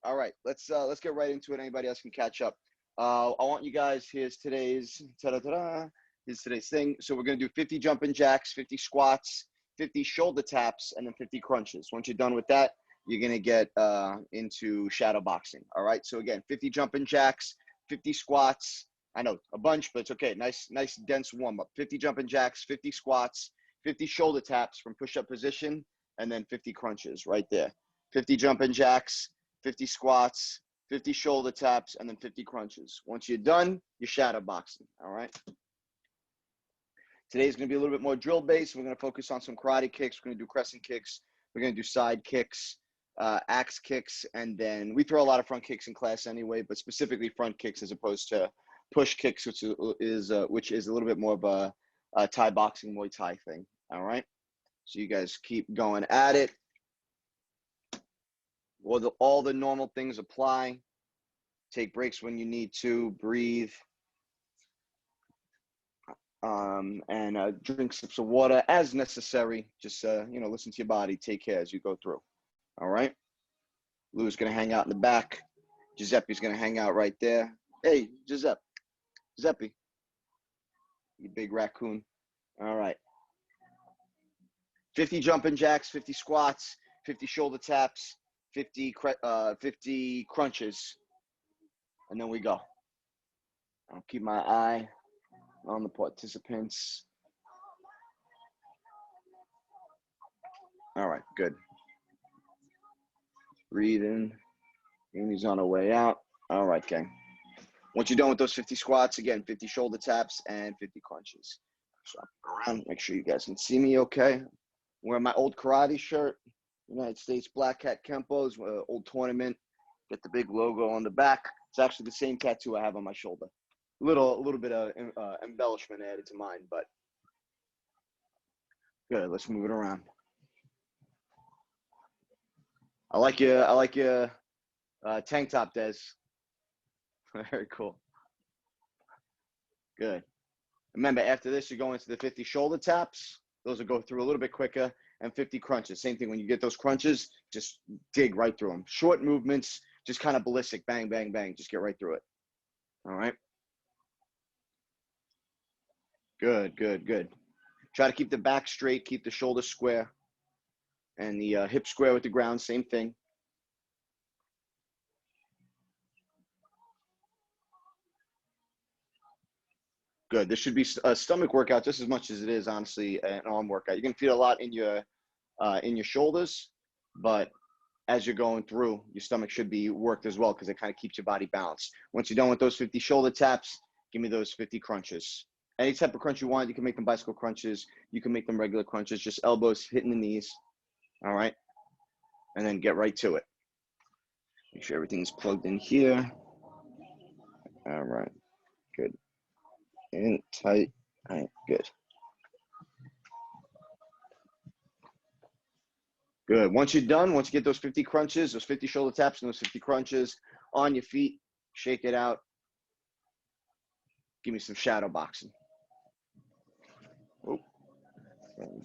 All right, let's get right into it. Anybody else can catch up. I want you guys. Here's today's ta-da-ta-da. Here's today's thing. So we're gonna do 50 jumping jacks, 50 squats, 50 shoulder taps, and then 50 crunches. Once you're done with that, you're gonna get into shadow boxing. All right. So again, 50 jumping jacks, 50 squats. I know a bunch, but it's okay. Nice dense warm up. 50 jumping jacks, 50 squats, 50 shoulder taps from push-up position, and then 50 crunches right there. 50 jumping jacks, 50 squats, 50 shoulder taps, and then 50 crunches. Once you're done, you're shadow boxing. All right. Today's going to be a little bit more drill based. We're going to focus on some karate kicks. We're going to do crescent kicks. We're going to do side kicks, axe kicks, and then we throw a lot of front kicks in class anyway, but specifically front kicks as opposed to push kicks, which is a little bit more of a Thai boxing, Muay Thai thing. All right. So you guys keep going at it. All the normal things apply. Take breaks when you need to. Breathe. And drink sips of water as necessary. Just, listen to your body. Take care as you go through. All right. Lou's going to hang out in the back. Giuseppe's going to hang out right there. Hey, Giuseppe. You big raccoon. All right. 50 jumping jacks, 50 squats, 50 shoulder taps, 50 crunches, and then we go. I'll keep my eye on the participants. All right, good. Breathe in. Amy's on her way out. All right, gang. Once you're done with those 50 squats, again, 50 shoulder taps and 50 crunches. So around, make sure you guys can see me okay. Wearing my old karate shirt, United States Black Hat Kempo's, old tournament. Get the big logo on the back. It's actually the same tattoo I have on my shoulder. A little bit of embellishment added to mine, but good. Let's move it around. I like your tank top, Des. Very cool. Good. Remember, after this, you go into the 50 shoulder taps. Those will go through a little bit quicker, and 50 crunches. Same thing. When you get those crunches, just dig right through them. Short movements, just kind of ballistic. Bang, bang, bang. Just get right through it. All right. Good, good, good. Try to keep the back straight. Keep the shoulders square. And the hip square with the ground. Same thing. Good. This should be a stomach workout just as much as it is, honestly, an arm workout. You can feel a lot in your shoulders, but as you're going through, your stomach should be worked as well because it kind of keeps your body balanced. Once you're done with those 50 shoulder taps, give me those 50 crunches. Any type of crunch you want, you can make them bicycle crunches. You can make them regular crunches, just elbows hitting the knees. All right. And then get right to it. Make sure everything's plugged in here. All right. Good. In, tight. All right. Good. Good. Once you're done, once you get those 50 crunches, those 50 shoulder taps and those 50 crunches on your feet, shake it out. Give me some shadow boxing. Oh,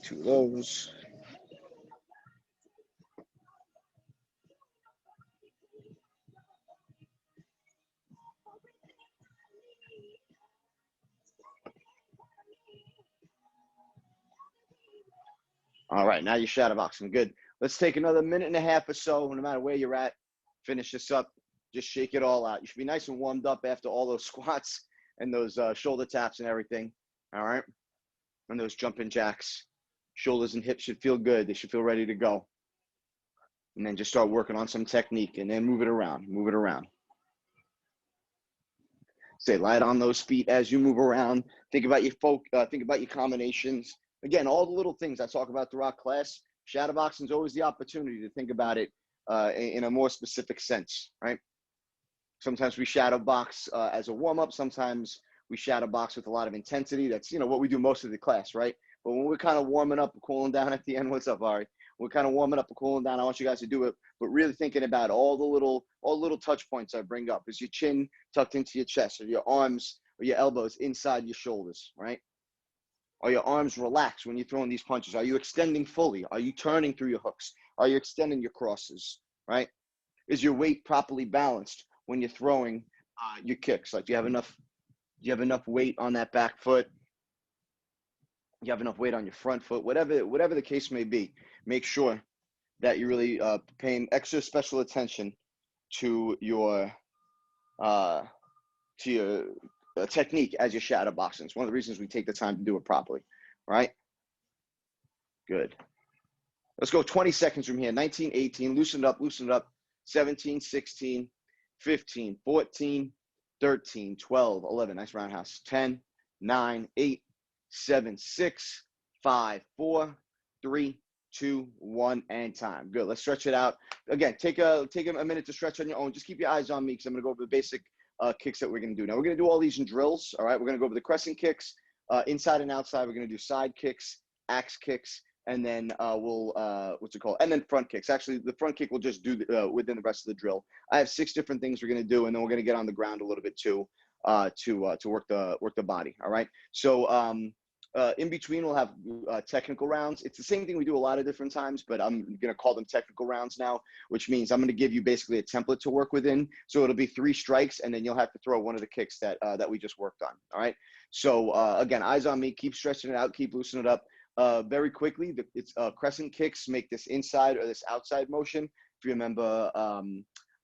two of those. All right, now you're shadow boxing. Good. Let's take another minute and a half or so, no matter where you're at. Finish this up. Just shake it all out. You should be nice and warmed up after all those squats and those shoulder taps and everything. All right. And those jumping jacks. Shoulders and hips should feel good. They should feel ready to go. And then just start working on some technique and then move it around. Move it around. Stay light on those feet as you move around. Think about your think about your combinations. Again, all the little things I talk about throughout class. Shadow boxing is always the opportunity to think about it in a more specific sense, right? Sometimes we shadow box as a warm-up. Sometimes we shadow box with a lot of intensity. That's, what we do most of the class, right? But when we're kind of warming up and cooling down at the end, what's up, Ari? We're kind of warming up and cooling down. I want you guys to do it, but really thinking about all the little touch points I bring up. Is your chin tucked into your chest, or your arms or your elbows inside your shoulders, right? Are your arms relaxed when you're throwing these punches? Are you extending fully? Are you turning through your hooks? Are you extending your crosses, right? is your weight properly balanced when you're throwing your kicks? Like, do you have enough weight on that back foot? Do you have enough weight on your front foot? Whatever the case may be, make sure that you're really paying extra special attention to your technique as you're shadow boxing. It's one of the reasons we take the time to do it properly, right? Good. Let's go 20 seconds from here. 19, 18, loosen it up. 17, 16, 15, 14, 13, 12, 11. Nice roundhouse. 10, 9, 8, 7, 6, 5, 4, 3, 2, 1, and time. Good. Let's stretch it out. Again, take a minute to stretch on your own. Just keep your eyes on me because I'm going to go over the basic kicks that we're going to do. Now, we're going to do all these in drills, all right? We're going to go over the crescent kicks, inside and outside. We're going to do side kicks, axe kicks, and then and then front kicks. Actually, the front kick we'll just do within the rest of the drill. I have 6 different things we're going to do, and then we're going to get on the ground a little bit too to work the body, all right? So in between, we'll have technical rounds. It's the same thing we do a lot of different times, but I'm going to call them technical rounds now, which means I'm going to give you basically a template to work within. So it'll be 3 strikes, and then you'll have to throw one of the kicks that we just worked on, all right? So again, eyes on me. Keep stretching it out. Keep loosening it up. Very quickly, it's crescent kicks make this inside or this outside motion. If you remember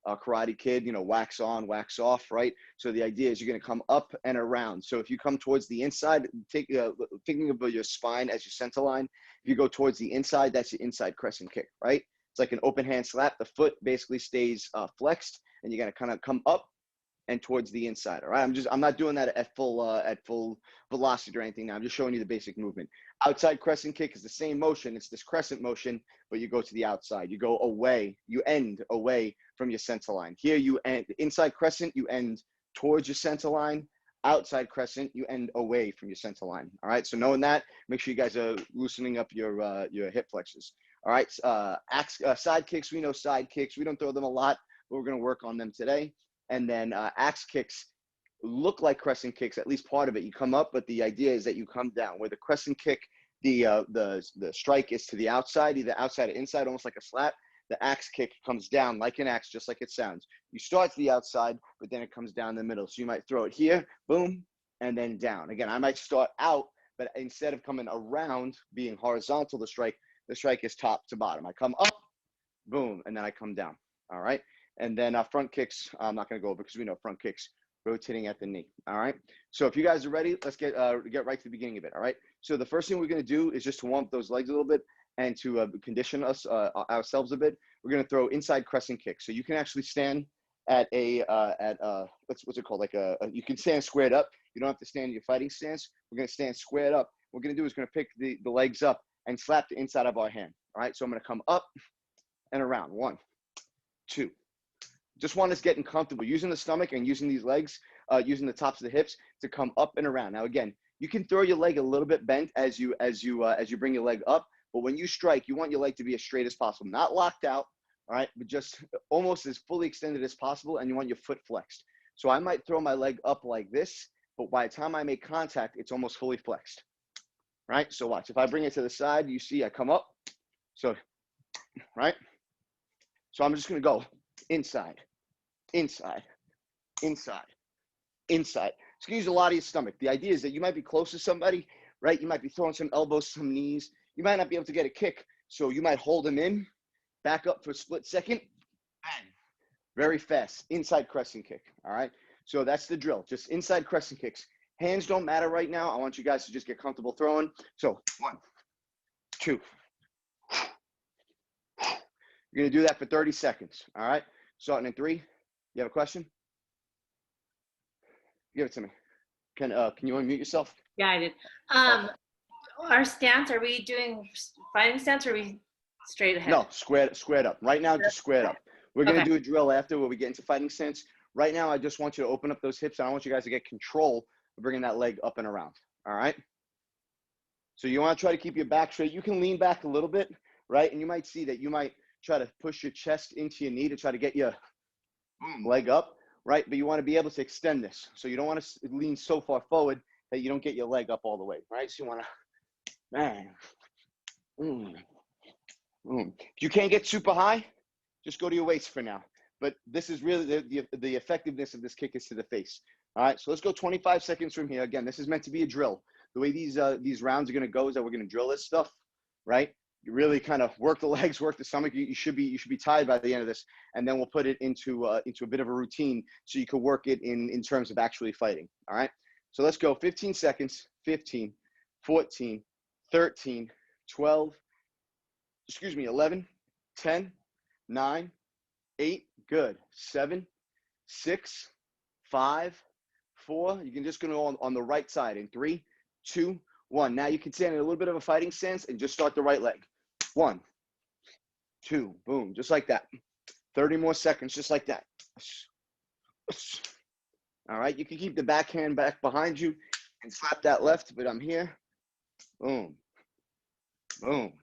Karate Kid, wax on, wax off, right? So the idea is you're going to come up and around. So if you come towards the inside, thinking of your spine as your center line. If you go towards the inside, that's your inside crescent kick, right? It's like an open hand slap. The foot basically stays flexed, and you're going to kind of come up and towards the inside. All right. I'm not doing that at full velocity or anything now. I'm just showing you the basic movement. Outside crescent kick is the same motion. It's this crescent motion, but you go to the outside. You go away. You end away from your center line. Here you end inside crescent. You end towards your center line. Outside crescent, you end away from your center line. All right. So knowing that, make sure you guys are loosening up your hip flexors. All right. Side kicks. We know side kicks. We don't throw them a lot, but we're going to work on them today. And then axe kicks look like crescent kicks, at least part of it. You come up, but the idea is that you come down. Where the crescent kick, the strike is to the outside, either outside or inside, almost like a slap. The axe kick comes down like an axe, just like it sounds. You start to the outside, but then it comes down the middle. So you might throw it here, boom, and then down. Again, I might start out, but instead of coming around, being horizontal, the strike is top to bottom. I come up, boom, and then I come down. All right. And then front kicks, I'm not going to go over because we know front kicks rotating at the knee. All right. So if you guys are ready, let's get right to the beginning of it. All right. So the first thing we're going to do is just to warm up those legs a little bit and to condition ourselves a bit. We're going to throw inside crescent kicks. So you can actually stand at what's it called? You can stand squared up. You don't have to stand in your fighting stance. We're going to stand squared up. What we're going to do is going to pick the legs up and slap the inside of our hand. All right. So I'm going to come up and around. 1, 2. Just want us getting comfortable using the stomach and using these legs, using the tops of the hips to come up and around. Now, again, you can throw your leg a little bit bent as you bring your leg up, but when you strike, you want your leg to be as straight as possible, not locked out, all right, but just almost as fully extended as possible, and you want your foot flexed. So I might throw my leg up like this, but by the time I make contact, it's almost fully flexed, right? So watch. If I bring it to the side, you see I come up, so, right? So I'm just going to go inside, inside, inside, inside. It's going to use a lot of your stomach. The idea is that you might be close to somebody, right? You might be throwing some elbows, some knees. You might not be able to get a kick. So you might hold them in, back up for a split second, bang. Very fast, inside crescent kick, all right? So that's the drill, just inside crescent kicks. Hands don't matter right now. I want you guys to just get comfortable throwing. So 1, 2. You're going to do that for 30 seconds, all right? Starting in 3. You have a question? Give it to me. Can you unmute yourself? Yeah, I did. Our stance, are we doing fighting stance or are we straight ahead? No, squared up. Right now, just squared up. We're going to do a drill after where we get into fighting stance. Right now, I just want you to open up those hips, and I want you guys to get control of bringing that leg up and around, all right? So you want to try to keep your back straight. You can lean back a little bit, right? And you might see that you might try to push your chest into your knee to try to get your leg up, right? But you want to be able to extend this. So you don't want to lean so far forward that you don't get your leg up all the way, right? So you want to, bang. If you can't get super high, just go to your waist for now. but this is really the effectiveness of this kick is to the face. All right, so let's go 25 seconds from here. Again, this is meant to be a drill. The way these rounds are going to go is that we're going to drill this stuff, right? You really kind of work the legs, work the stomach. You should be tired by the end of this, and then we'll put it into a bit of a routine so you can work it in terms of actually fighting. All right, so let's go 15 seconds. 15, 14, 13, 12, 11, 10, 9, 8, good, 7, 6, 5, 4. You can just go on the right side in 3, 2, 1. Now you can stand in a little bit of a fighting stance and just start the right leg. 1, 2, boom, just like that. 30 more seconds, just like that. All right, you can keep the backhand back behind you and slap that left, but I'm here. Boom, boom,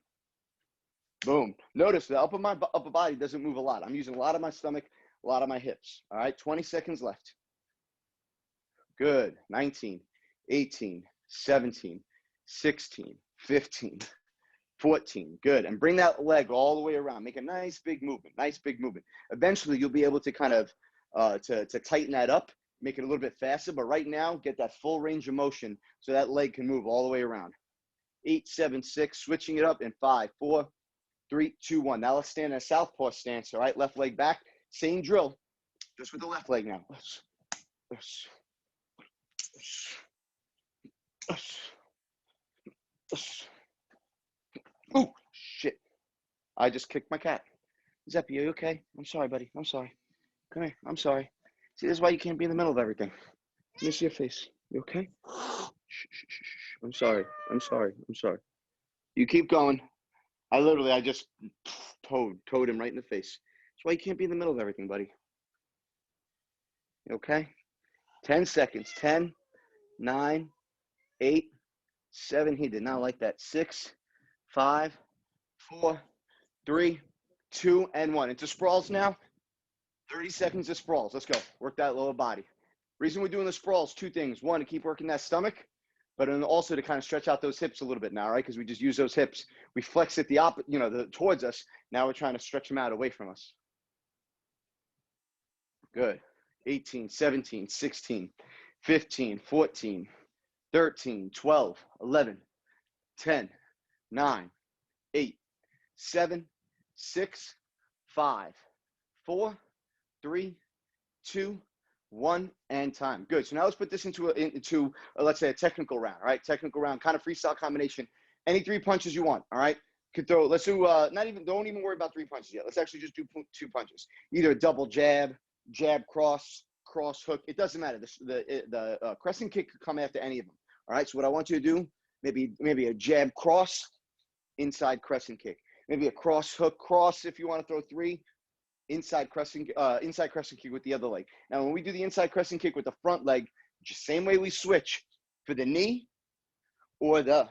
boom. Notice the upper body doesn't move a lot. I'm using a lot of my stomach, a lot of my hips. All right, 20 seconds left. Good. 19, 18, 17, 16, 15, 14. Good. And bring that leg all the way around. Make a nice big movement. Nice big movement. Eventually, you'll be able to kind of to tighten that up, make it a little bit faster. But right now, get that full range of motion so that leg can move all the way around. 8, 7, 6. Switching it up in 5, 4, 3, 2, 1. Now let's stand in a Southpaw stance. All right. Left leg back. Same drill. Just with the left leg now. Oh, shit. I just kicked my cat. Zeppy, are you okay? I'm sorry, buddy. I'm sorry. Come here. I'm sorry. See, this is why you can't be in the middle of everything. Let me see your face. You okay? I'm sorry. I'm sorry. I'm sorry. You keep going. I just towed him right in the face. That's why you can't be in the middle of everything, buddy. You okay? 10 seconds. 10, 9, 8, 7. He did not like that. 6, 5, 4, 3, 2, and 1. Into sprawls now. 30 seconds of sprawls. Let's go. Work that lower body. Reason we're doing the sprawls, 2 things. 1, to keep working that stomach, but also to kind of stretch out those hips a little bit now, right? Because we just use those hips. We flex it towards us. Now we're trying to stretch them out away from us. Good. 18, 17, 16, 15, 14, 13, 12, 11, 10, 9, 8, 7, 6, 5, 4, 3, 2, 1, and time. Good. So now let's put this into let's say a technical round. All right, technical round, kind of freestyle combination. Any 3 punches you want. All right. Could throw. Let's do. Don't even worry about 3 punches yet. Let's actually just do 2 punches. Either a double jab, jab cross, cross hook. It doesn't matter. The crescent kick could come after any of them. All right. So what I want you to do, maybe a jab cross, inside crescent kick. Maybe a cross hook cross if you want to throw 3. Inside crescent kick with the other leg. Now, when we do the inside crescent kick with the front leg, just same way we switch for the knee or the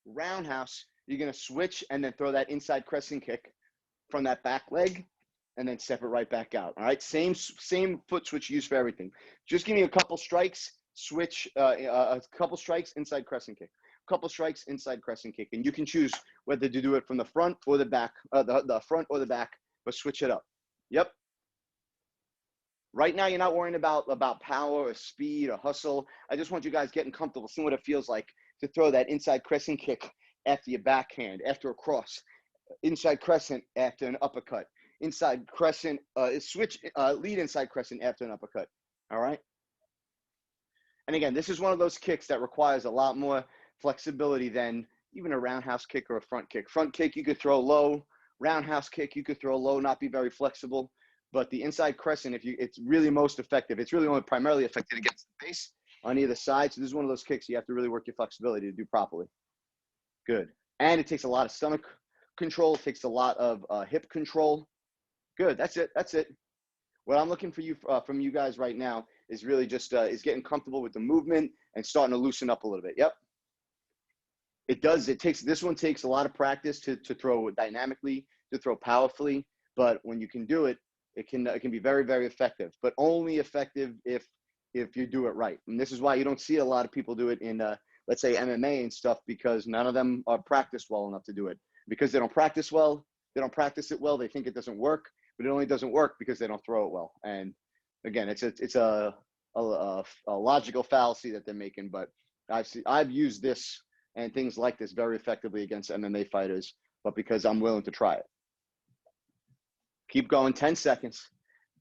roundhouse, you're going to switch and then throw that inside crescent kick from that back leg and then step it right back out. All right, same foot switch used for everything. Just give me a couple strikes, switch, a couple strikes, inside crescent kick. Couple strikes, inside crescent kick. And you can choose whether to do it from the front or the back, the front or the back, but switch it up. Yep. Right now, you're not worrying about power or speed or hustle. I just want you guys getting comfortable, seeing what it feels like to throw that inside crescent kick after your backhand, after a cross, inside crescent after an uppercut, inside crescent, lead inside crescent after an uppercut. All right. And again, this is one of those kicks that requires a lot more flexibility than even a roundhouse kick or a front kick. Front kick, you could throw low. Roundhouse kick, you could throw low, not be very flexible. But the inside crescent, it's really most effective. It's really only primarily effective against the base on either side. So this is one of those kicks you have to really work your flexibility to do properly. Good. And it takes a lot of stomach control. It takes a lot of hip control. Good. That's it. That's it. What I'm looking for you from you guys right now is really just is getting comfortable with the movement and starting to loosen up a little bit. Yep. This one takes a lot of practice to throw dynamically, to throw powerfully, but when you can do it, it can be very, very effective, but only effective if you do it right. And this is why you don't see a lot of people do it in, let's say, MMA and stuff, because none of them are practiced well enough to do it. Because they don't practice well, they don't practice it well, they think it doesn't work. but it only doesn't work because they don't throw it well. And again, it's a logical fallacy that they're making, but I've used this and things like this very effectively against MMA fighters, but because I'm willing to try it. Keep going, 10 seconds,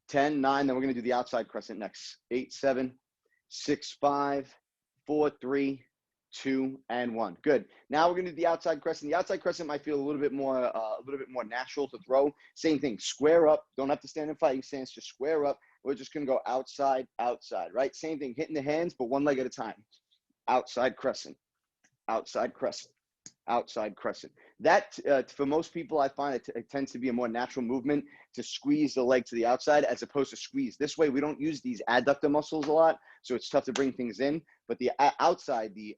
10, 9, then we're gonna do the outside crescent next. 8, 7, 6, 5, 4, 3, 2, and 1. Good. Now we're gonna do the outside crescent. The outside crescent might feel a little bit more natural to throw. Same thing, square up. Don't have to stand in fighting stance, just square up. We're just gonna go outside, outside, right? Same thing, hitting the hands, but one leg at a time. Outside crescent, outside crescent, outside crescent. That, for most people, I find it tends to be a more natural movement to squeeze the leg to the outside as opposed to squeeze. This way, we don't use these adductor muscles a lot, so it's tough to bring things in. But the outside, the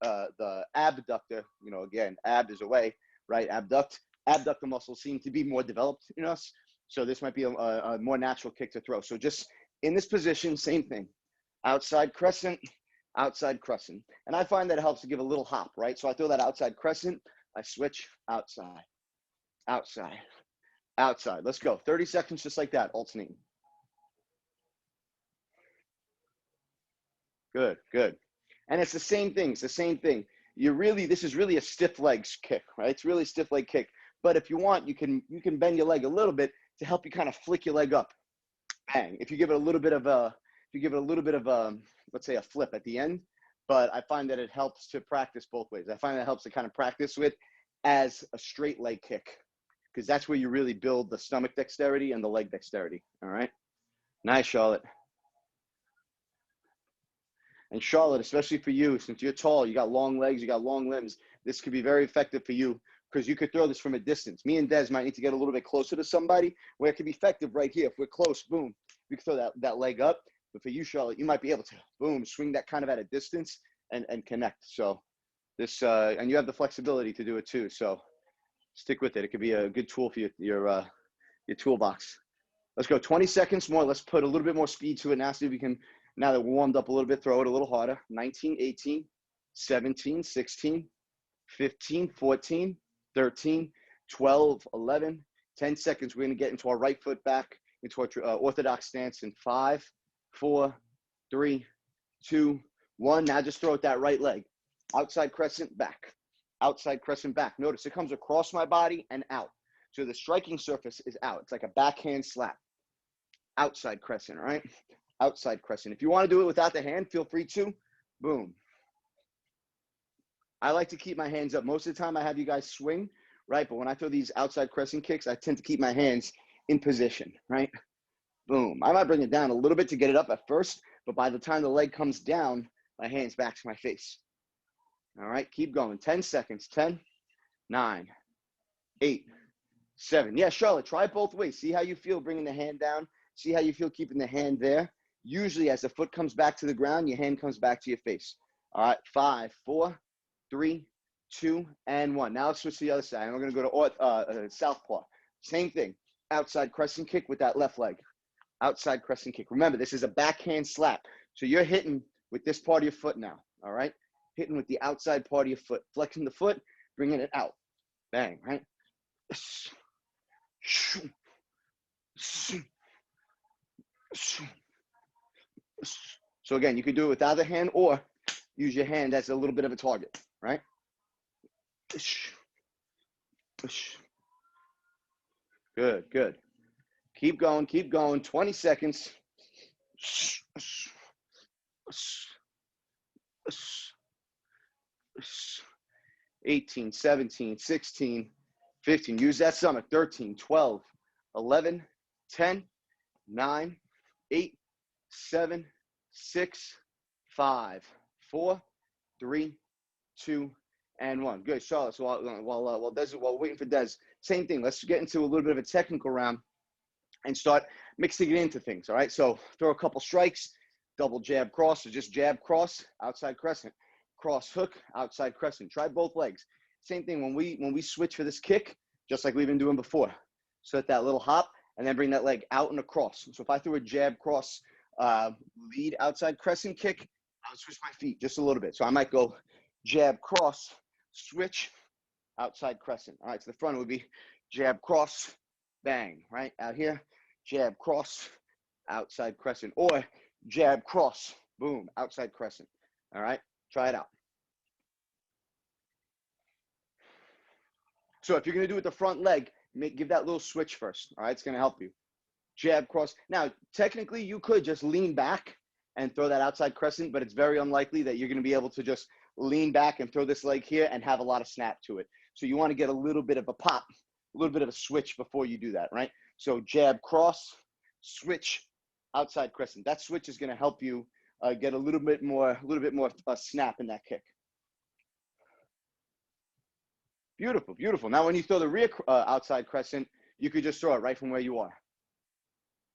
abductor, you know, again, ab is away, right? Abductor muscles seem to be more developed in us, so this might be a more natural kick to throw. So just in this position, same thing, outside crescent, outside crescent. And I find that it helps to give a little hop, right? So I throw that outside crescent, I switch, outside, outside, outside. Let's go. 30 seconds just like that, alternating. Good, good. And it's the same thing. It's the same thing. This is really a stiff legs kick, right? It's really a stiff leg kick. But if you want, you can bend your leg a little bit to help you kind of flick your leg up. Bang. If you give it a little bit of let's say a flip at the end, but I find that it helps to practice both ways. I find that it helps to kind of practice with as a straight leg kick, because that's where you really build the stomach dexterity and the leg dexterity. All right. Nice, Charlotte. And Charlotte, especially for you, since you're tall, you got long legs, you got long limbs, this could be very effective for you because you could throw this from a distance. Me and Des might need to get a little bit closer to somebody where it could be effective right here. If we're close, boom, we can throw that leg up. But for you, Charlotte, you might be able to, boom, swing that kind of at a distance and connect. So this, and you have the flexibility to do it too. So stick with it. It could be a good tool for your toolbox. Let's go 20 seconds more. Let's put a little bit more speed to it now. See if we can, now that we're warmed up a little bit, throw it a little harder. 19, 18, 17, 16, 15, 14, 13, 12, 11, 10 seconds. We're going to get into our right foot back into our orthodox stance in 5, 4, 3, 2, 1. Now just throw it that right leg. Outside crescent back. Outside crescent back. Notice it comes across my body and out. So the striking surface is out. It's like a backhand slap. Outside crescent, all right? Outside crescent. If you want to do it without the hand, feel free to. Boom. I like to keep my hands up. Most of the time I have you guys swing, right? But when I throw these outside crescent kicks, I tend to keep my hands in position, right? Boom. I might bring it down a little bit to get it up at first, but by the time the leg comes down, my hand's back to my face. All right, keep going. 10 seconds. 10, 9, 8, 7. Yeah, Charlotte, try it both ways. See how you feel bringing the hand down. See how you feel keeping the hand there. Usually as the foot comes back to the ground, your hand comes back to your face. All right, 5, 4, 3, 2, and 1. Now let's switch to the other side. And we're going to go to Southpaw. Same thing. Outside crescent kick with that left leg. Outside crescent kick. Remember, this is a backhand slap. So you're hitting with this part of your foot now, all right? Hitting with the outside part of your foot. Flexing the foot, bringing it out. Bang, right? So again, you can do it with either hand or use your hand as a little bit of a target, right? Good, good. Keep going, keep going. 20 seconds. 18, 17, 16, 15. Use that stomach. 13, 12, 11, 10, 9, 8, 7, 6, 5, 4, 3, 2, and 1. Good, Charlotte. So while we're waiting for Des, same thing. Let's get into a little bit of a technical round and start mixing it into things. All right. So throw a couple strikes, double jab cross, or just jab cross, outside crescent, cross hook, outside crescent. Try both legs. Same thing when we switch for this kick, just like we've been doing before. So at that little hop and then bring that leg out and across. So if I threw a jab cross lead outside crescent kick, I would switch my feet just a little bit. So I might go jab cross, switch, outside crescent. All right, so the front would be jab cross, bang, right? Out here, jab, cross, outside crescent, or jab, cross, boom, outside crescent. All right, try it out. So if you're going to do it the front leg, give that little switch first. All right, it's going to help you. Jab, cross. Now, technically, you could just lean back and throw that outside crescent, but it's very unlikely that you're going to be able to just lean back and throw this leg here and have a lot of snap to it. So you want to get a little bit of a pop, a little bit of a switch before you do that, right? So jab, cross, switch, outside crescent. That switch is going to help you get a little bit more snap in that kick. Beautiful, beautiful. Now, when you throw the rear outside crescent, you could just throw it right from where you are.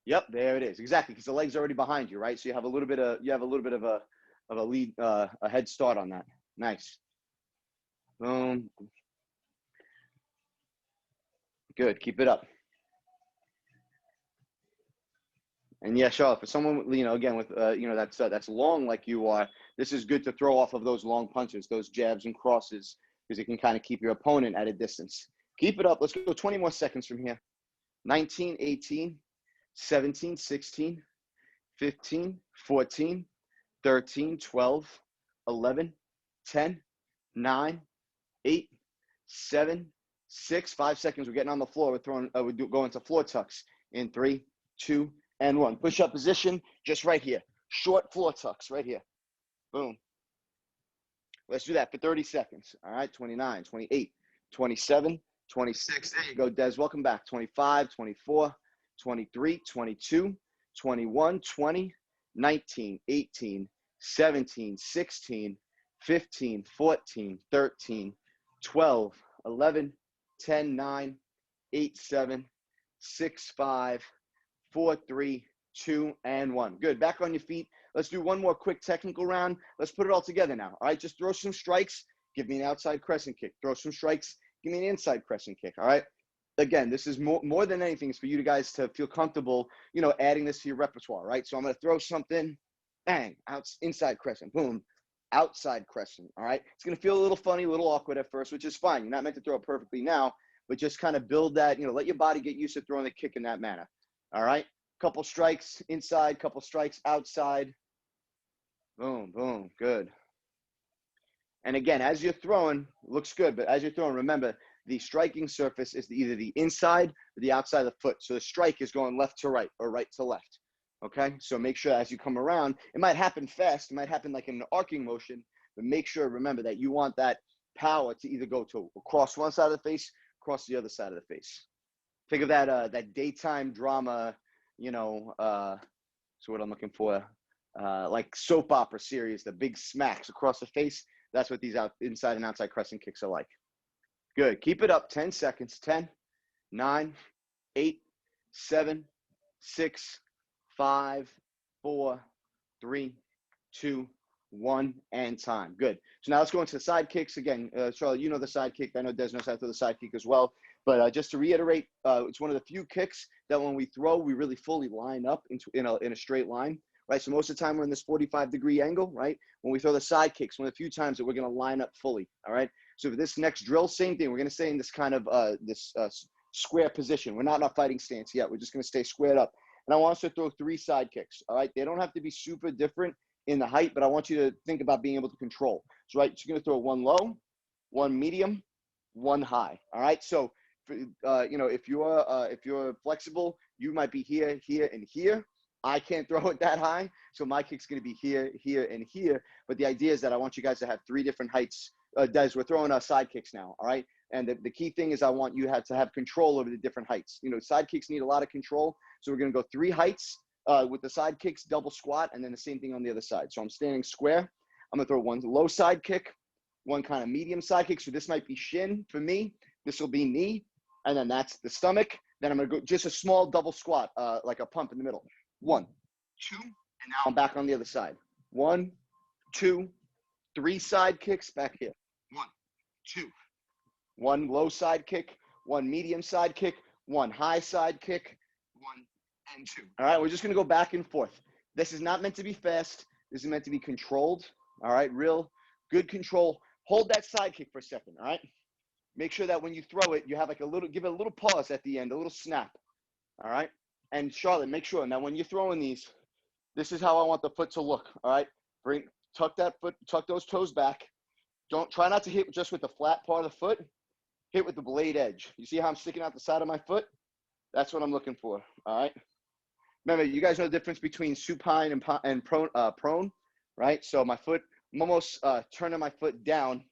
Yep, there it is. Exactly, because the leg's already behind you, right? So you have a little bit of a lead, a head start on that. Nice. Boom. Good. Keep it up. And yeah, Charlotte, for someone, again, with that's long like you are, this is good to throw off of those long punches, those jabs and crosses, because it can kind of keep your opponent at a distance. Keep it up. Let's go 20 more seconds from here. 19, 18, 17, 16, 15, 14, 13, 12, 11, 10, 9, 8, 7, 6, 5 seconds. We're getting on the floor. We're going to floor tucks in 3, 2, and 1. Push up position, just right here. Short floor tucks right here. Boom. Let's do that for 30 seconds. All right, 29, 28, 27, 26. There you go, Des. Welcome back. 25, 24, 23, 22, 21, 20, 19, 18, 17, 16, 15, 14, 13, 12, 11, 10, 9, 8, 7, 6, 5, 4, 3, 2, and 1. Good. Back on your feet. Let's do one more quick technical round. Let's put it all together now. All right, just throw some strikes. Give me an outside crescent kick. Throw some strikes. Give me an inside crescent kick. All right. Again, this is more than anything is for you guys to feel comfortable, adding this to your repertoire, right? So I'm going to throw something, bang, inside crescent, boom, outside crescent, all right? It's going to feel a little funny, a little awkward at first, which is fine. You're not meant to throw it perfectly now, but just kind of build that, let your body get used to throwing the kick in that manner, all right? Couple strikes inside, couple strikes outside, boom, boom, good. And again, as you're throwing, looks good, but as you're throwing, remember, the striking surface is either the inside or the outside of the foot. So the strike is going left to right or right to left. Okay, so make sure as you come around, it might happen fast, it might happen like in an arcing motion, but make sure, remember that you want that power to either go to across one side of the face, across the other side of the face. Think of that that daytime drama, so what I'm looking for, like soap opera series, the big smacks across the face. That's what these inside and outside crescent kicks are like. Good. Keep it up. 10 seconds. 10, 9, 8, 7, 6, 5, 4, 3, 2, 1, and time. Good. So now let's go into the side kicks. Again, Charlotte, you know the side kick. I know Des knows how to throw the side kick as well. But just to reiterate, it's one of the few kicks that when we throw, we really fully line up in a straight line. Right, so most of the time we're in this 45-degree angle, right? When we throw the side kicks, one of the few times that we're going to line up fully, all right? So for this next drill, same thing. We're going to stay in this kind of square position. We're not in a fighting stance yet. We're just going to stay squared up. And I want us to throw 3 side kicks, all right? They don't have to be super different in the height, but I want you to think about being able to control. So, right, you're going to throw 1 low, 1 medium, 1 high, all right? So, if you're flexible, you might be here, here, and here. I can't throw it that high, so my kick's going to be here, here, and here. But the idea is that I want you guys to have 3 different heights. Des, we're throwing side kicks now, all right? And the key thing is I want you to have control over the different heights. Side kicks need a lot of control, so we're going to go 3 heights with the side kicks, double squat, and then the same thing on the other side. So I'm standing square. I'm going to throw 1 low side kick, 1 kind of medium side kick. So this might be shin for me. This will be knee, and then that's the stomach. Then I'm going to go just a small double squat, like a pump in the middle. 1, 2, and now I'm back on the other side. 1, 2, 3 side kicks back here. 1, 2, 1 low side kick, 1 medium side kick, 1 high side kick, 1 and 2. All right, we're just going to go back and forth. This is not meant to be fast. This is meant to be controlled. All right, real good control. Hold that side kick for a second. All right, make sure that when you throw it, you have like give it a little pause at the end, a little snap. All right. And Charlotte, make sure now when you're throwing these, this is how I want the foot to look. All right, tuck that foot, tuck those toes back. Don't try not to hit just with the flat part of the foot. Hit with the blade edge. You see how I'm sticking out the side of my foot? That's what I'm looking for. All right. Remember, you guys know the difference between supine and prone, right? So my foot, I'm almost turning my foot down,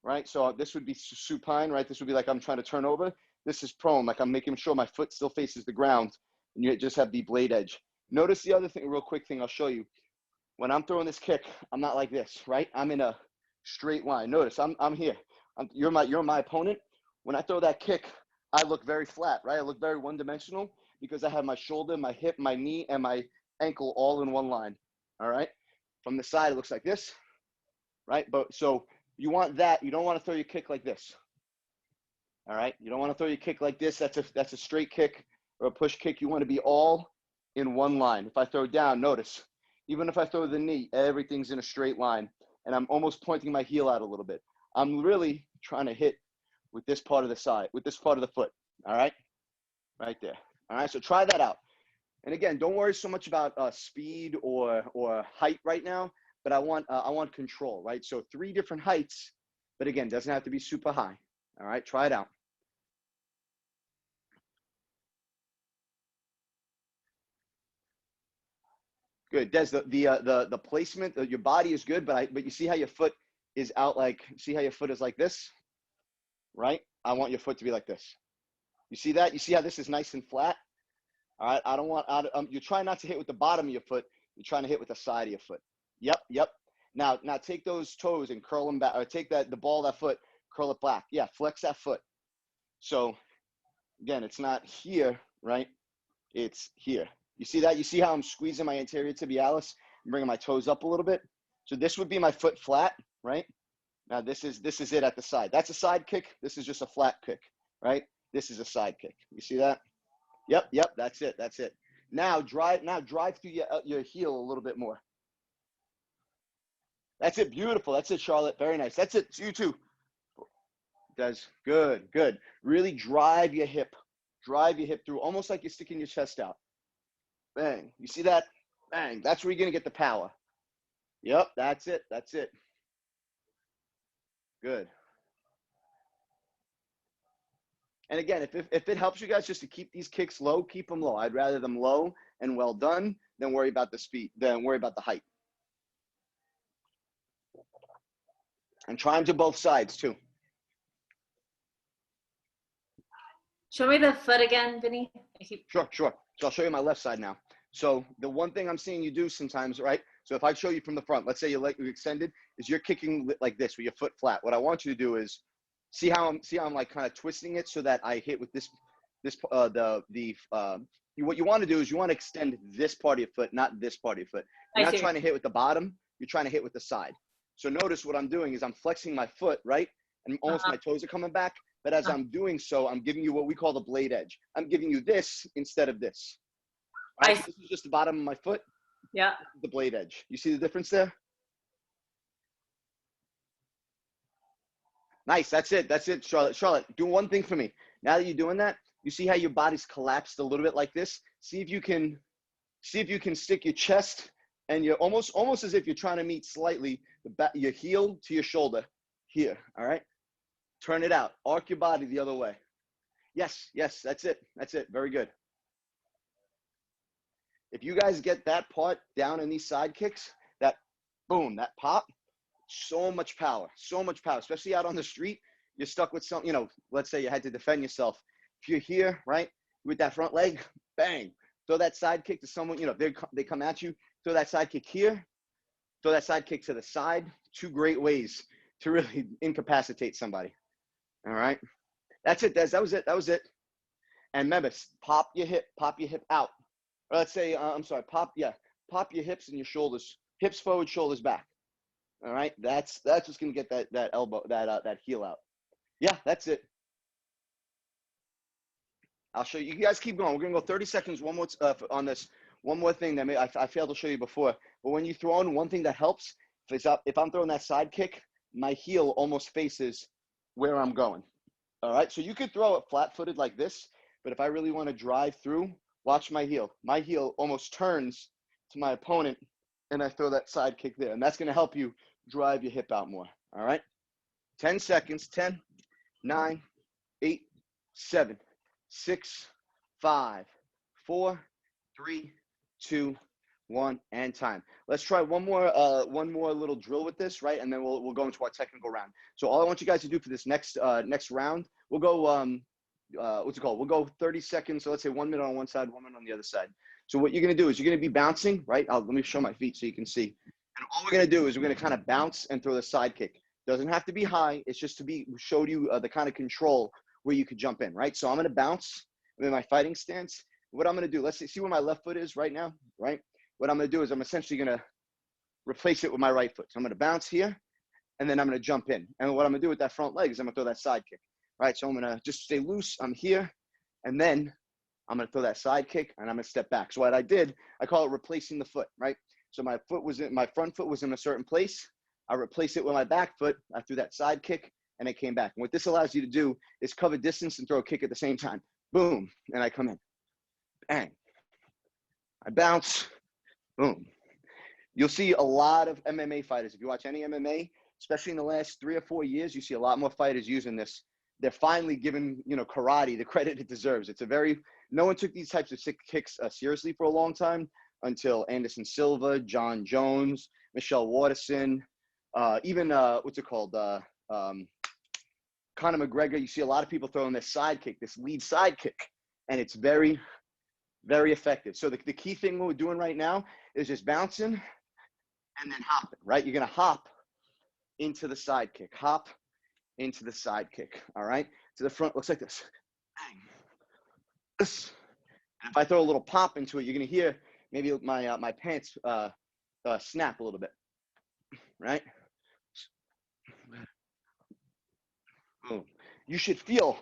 right? So this would be supine, right? This would be like I'm trying to turn over. This is prone, like I'm making sure my foot still faces the ground, and you just have the blade edge. Notice the other thing, real quick thing I'll show you. When I'm throwing this kick, I'm not like this, right? I'm in a straight line. Notice I'm here. You're my opponent. When I throw that kick, I look very flat, right? I look very one-dimensional because I have my shoulder, my hip, my knee, and my ankle all in one line, all right? From the side, it looks like this, right? But so you want that. You don't want to throw your kick like this, all right? You don't want to throw your kick like this. That's a straight kick or a push kick. You want to be all in one line. If I throw down, notice, even if I throw the knee, everything's in a straight line, and I'm almost pointing my heel out a little bit. I'm really trying to hit with this part of the side, with this part of the foot, all right? Right there. All right, so try that out. And again, don't worry so much about speed or height right now, but I want control, right? So 3 different heights, but again, doesn't have to be super high. All right, try it out. Good, Des. The placement, your body is good, but you see how your foot is out, like, see how your foot is like this, right? I want your foot to be like this. You see that? You see how this is nice and flat? All right, I don't want, you're trying not to hit with the bottom of your foot. You're trying to hit with the side of your foot. Yep. Now take those toes and curl them back, or take the ball of that foot, curl it back. Yeah, flex that foot. So again, it's not here, right? It's here. You see that? You see how I'm squeezing my anterior tibialis and bringing my toes up a little bit? So this would be my foot flat, right? Now this is it at the side. That's a side kick. This is just a flat kick, right? This is a side kick. You see that? Yep, that's it. Now drive through your heel a little bit more. That's it, beautiful. That's it, Charlotte. Very nice. That's it, you too. Does good. Really drive your hip through, almost like you're sticking your chest out. Bang, you see that? Bang, that's where you're gonna get the power. Yep, that's it. Good. And again, if it helps you guys just to keep these kicks low, keep them low. I'd rather them low and well done than worry about the speed, than worry about the height. And try them to both sides too. Show me the foot again, Vinny. Sure. So I'll show you my left side now. So the one thing I'm seeing you do sometimes, right? So if I show you from the front, let's say your leg extended, is you're kicking like this with your foot flat. What I want you to do is see how I'm like kind of twisting it so that I hit with what you want to do is you want to extend this part of your foot, not this part of your foot. You're not trying to hit with the bottom, you're trying to hit with the side. So notice what I'm doing is I'm flexing my foot, right? And almost my toes are coming back. But as I'm doing so, I'm giving you what we call the blade edge. I'm giving you this instead of this. Right? So this is just the bottom of my foot. Yeah. The blade edge. You see the difference there? Nice. That's it, Charlotte. Charlotte, do one thing for me. Now that you're doing that, you see how your body's collapsed a little bit like this? See if you can stick your chest and you're almost as if you're trying to meet slightly your heel to your shoulder here. All right. Turn it out. Arc your body the other way. Yes, that's it. Very good. If you guys get that part down in these side kicks, that boom, that pop, so much power, especially out on the street. You're stuck with some, let's say you had to defend yourself. If you're here, right, with that front leg, bang, throw that side kick to someone, they come at you, throw that side kick here, throw that side kick to the side. 2 great ways to really incapacitate somebody. All right, that's it, Des. That was it. And remember, pop your hip out. Or let's say, pop your hips and your shoulders, hips forward, shoulders back. All right, that's just gonna get that elbow, that heel out. Yeah, that's it. I'll show you. You guys keep going. We're gonna go 30 seconds. One more on this. One more thing that I failed to show you before. But when you throw in, one thing that helps, if I'm throwing that side kick, my heel almost faces where I'm going. All right, so you could throw it flat-footed like this, but if I really want to drive through, Watch my heel. My heel almost turns to my opponent, and I throw that side kick there. And that's going to help you drive your hip out more. All right? 10 seconds. 10, 9, 8, 7, 6, 5, 4, 3, 2, 1, and time. Let's try one more little drill with this, right? And then we'll go into our technical round. So all I want you guys to do for this next round, we'll go what's it called? We'll go 30 seconds. So let's say 1 minute on one side, 1 minute on the other side. So what you're gonna do is you're gonna be bouncing, right? Let me show my feet so you can see. And all we're gonna do is we're gonna kind of bounce and throw the side kick. Doesn't have to be high. It's just to show you the kind of control where you could jump in, right? So I'm gonna bounce in my fighting stance. What I'm gonna do, let's see where my left foot is right now, right? What I'm gonna do is I'm essentially gonna replace it with my right foot. So I'm gonna bounce here, and then I'm gonna jump in. And what I'm gonna do with that front leg is I'm gonna throw that side kick, right? So I'm gonna just stay loose, I'm here, and then I'm gonna throw that side kick, and I'm gonna step back. So what I did, I call it replacing the foot, right? So my front foot was in a certain place. I replaced it with my back foot. I threw that side kick, and it came back. And what this allows you to do is cover distance and throw a kick at the same time. Boom, and I come in. Bang. I bounce. Boom. You'll see a lot of MMA fighters. If you watch any MMA, especially in the last 3 or 4 years, you see a lot more fighters using this. They're finally giving, karate the credit it deserves. No one took these types of kicks seriously for a long time until Anderson Silva, John Jones, Michelle Waterson, even Conor McGregor. You see a lot of people throwing this side kick, this lead side kick, and it's very, very effective. So the key thing we're doing right now is just bouncing and then hopping, right? You're going to hop into the side kick, hop into the side kick, all right? To the front, looks like this. Bang. This. And if I throw a little pop into it, you're going to hear maybe my pants snap a little bit, right? Boom. You should feel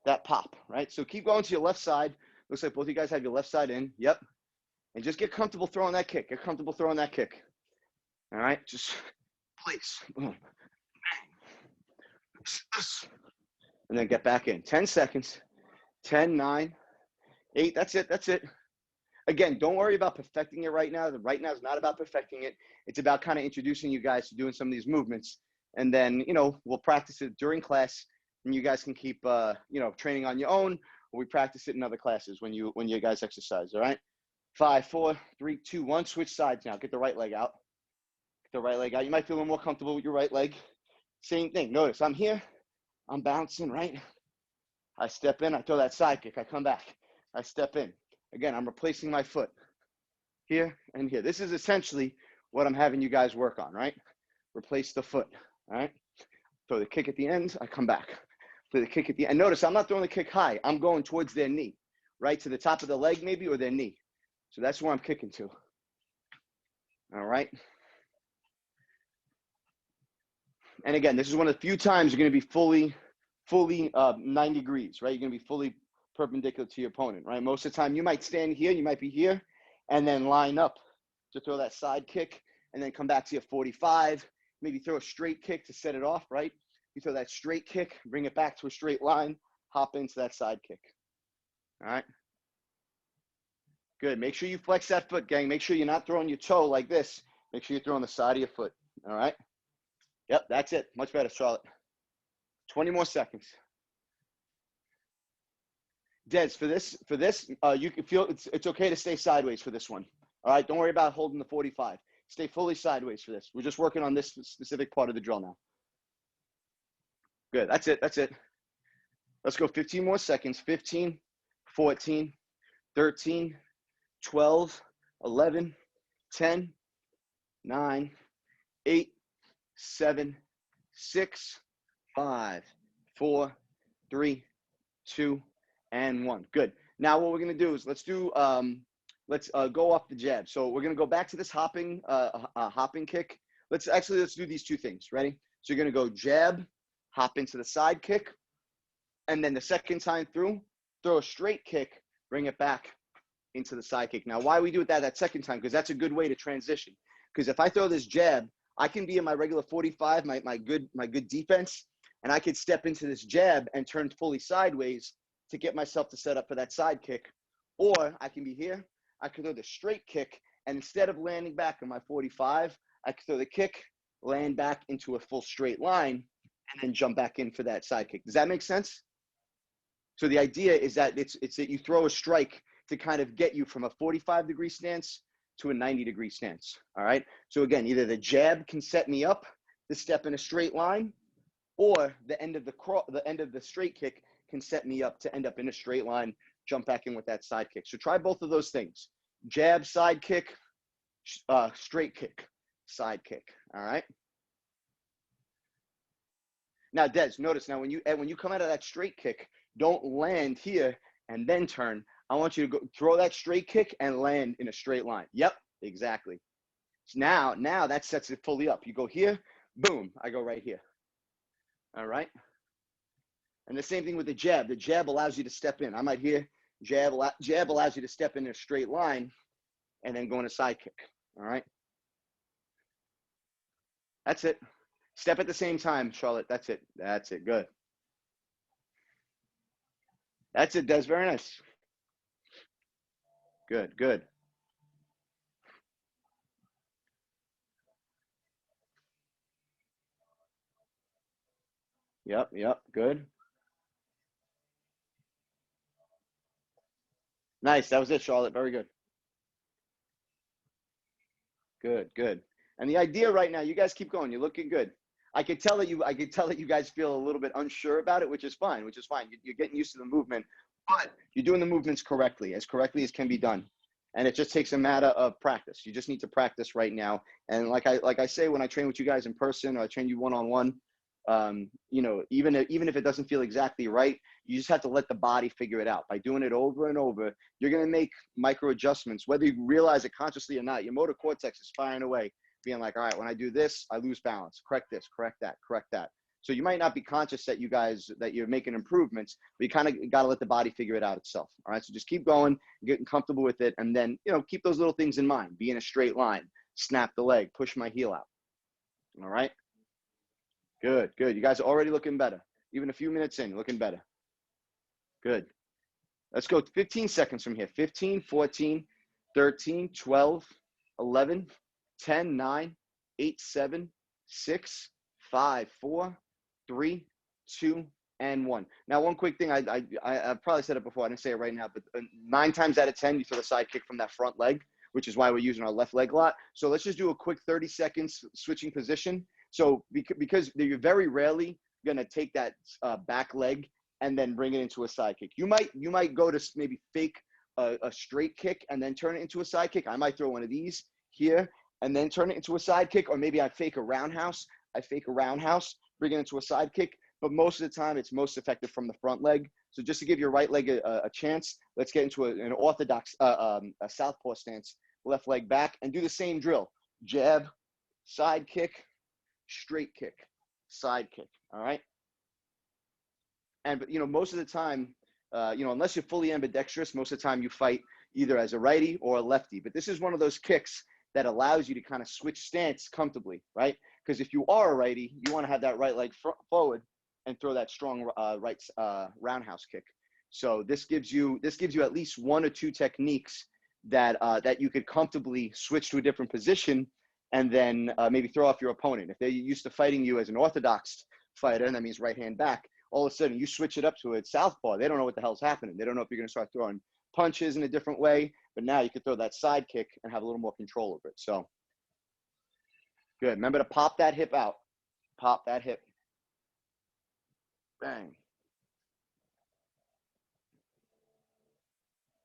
that pop, right? So keep going to your left side. Looks like both of you guys have your left side in. Yep. And just get comfortable throwing that kick. Get comfortable throwing that kick. All right? Just place. Boom. Bang. And then get back in. 10 seconds. 10, 9, 8. That's it. That's it. Again, don't worry about perfecting it right now. Right now is not about perfecting it. It's about kind of introducing you guys to doing some of these movements. And then, we'll practice it during class. And you guys can keep, training on your own. Or we practice it in other classes when you guys exercise, all right? 5, 4, 3, 2, 1. Switch sides now. Get the right leg out. Get the right leg out. You might feel a little more comfortable with your right leg. Same thing. Notice I'm here. I'm bouncing, right? I step in. I throw that side kick. I come back. I step in. Again, I'm replacing my foot here and here. This is essentially what I'm having you guys work on, right? Replace the foot, all right? Throw the kick at the end. I come back. Throw the kick at the end. Notice I'm not throwing the kick high. I'm going towards their knee, right? To the top of the leg maybe, or their knee. So that's where I'm kicking to. All right? And again, this is one of the few times you're going to be fully 9 degrees, right? You're going to be fully perpendicular to your opponent, right? Most of the time you might stand here, you might be here, and then line up to throw that side kick, and then come back to your 45, maybe throw a straight kick to set it off, right? You throw that straight kick, bring it back to a straight line, hop into that side kick. All right? Good. Make sure you flex that foot, gang. Make sure you're not throwing your toe like this. Make sure you're throwing the side of your foot. All right? Yep, that's it. Much better, Charlotte. 20 more seconds. Des, for this, you can feel it's okay to stay sideways for this one. All right? Don't worry about holding the 45. Stay fully sideways for this. We're just working on this specific part of the drill now. Good. That's it. That's it. Let's go 15 more seconds. 15, 14, 13, 12, 11, 10, 9, 8, 7, 6, 5, 4, 3, 2, and 1. Good. Now what we're going to do is let's go off the jab. So we're going to go back to this hopping kick. Let's do these two things. Ready? So you're going to go jab, hop into the side kick, and then the second time through, throw a straight kick, bring it back into the side kick. Now, why we do it that second time? Because that's a good way to transition. Because if I throw this jab, I can be in my regular 45, my good defense, and I could step into this jab and turn fully sideways to get myself to set up for that side kick Or I can be here. I can throw the straight kick, and instead of landing back on my 45, I can throw the kick, land back into a full straight line, and then jump back in for that side kick. Does that make sense? So the idea is that it's that you throw a strike to kind of get you from a 45-degree stance to a 90-degree stance. All right. So again, either the jab can set me up to step in a straight line, or the end of the straight kick can set me up to end up in a straight line, jump back in with that side kick. So try both of those things: jab, side kick, straight kick, side kick. All right. Now, Des, notice now when you come out of that straight kick, don't land here and then turn. I want you to go throw that straight kick and land in a straight line. Yep, exactly. So now that sets it fully up. You go here, boom, I go right here. All right. And the same thing with the jab. The jab allows you to step in. I might here, jab allows you to step in a straight line and then go in a side kick. All right. That's it. Step at the same time, Charlotte. That's it. That's it. Good. That's it, Des. Very nice. Good, good. Yep, good. Nice. That was it, Charlotte. Very good. Good, good. And the idea right now, you guys keep going. You're looking good. I could tell that you guys feel a little bit unsure about it, which is fine. You're getting used to the movement, but you're doing the movements correctly as can be done. And it just takes a matter of practice. You just need to practice right now. And like I say, when I train with you guys in person, or I train you one-on-one, you know, even if it doesn't feel exactly right, you just have to let the body figure it out. By doing it over and over, you're going to make micro adjustments, whether you realize it consciously or not. Your motor cortex is firing away, being like, all right, when I do this, I lose balance. Correct this, correct that, correct that. So you might not be conscious that you're making improvements, but you kind of got to let the body figure it out itself. All right. So just keep going, getting comfortable with it. And then, you know, keep those little things in mind. Be in a straight line, snap the leg, push my heel out. All right. Good, good. You guys are already looking better. Even a few minutes in, looking better. Good. Let's go 15 seconds from here. 15, 14, 13, 12, 11, 10, 9, 8, 7, 6, 5, 4, 3, 2, and 1. Now, one quick thing, I probably said it before. I didn't say it right now, but 9 times out of 10, you throw the side kick from that front leg, which is why we're using our left leg a lot. So let's just do a quick 30 seconds switching position. So because you're very rarely going to take that back leg and then bring it into a side kick. You might go to maybe fake a straight kick and then turn it into a side kick. I might throw one of these here and then turn it into a side kick, or maybe I fake a roundhouse. Bring it into a side kick. But most of the time, it's most effective from the front leg. So just to give your right leg a chance, let's get into an orthodox a Southpaw stance, left leg back, and do the same drill. Jab, side kick, straight kick, side kick. All right. And, you know, most of the time, you know, unless you're fully ambidextrous, most of the time you fight either as a righty or a lefty. But this is one of those kicks that allows you to kind of switch stance comfortably, right? Because if you are a righty, you want to have that right leg forward and throw that strong right roundhouse kick. So this gives you at least 1 or 2 techniques that you could comfortably switch to a different position and then maybe throw off your opponent. If they're used to fighting you as an orthodox fighter, and that means right hand back, all of a sudden you switch it up to a southpaw. They don't know what the hell's happening. They don't know if you're going to start throwing punches in a different way, but now you can throw that side kick and have a little more control over it. So good. Remember to pop that hip out. Pop that hip. Bang.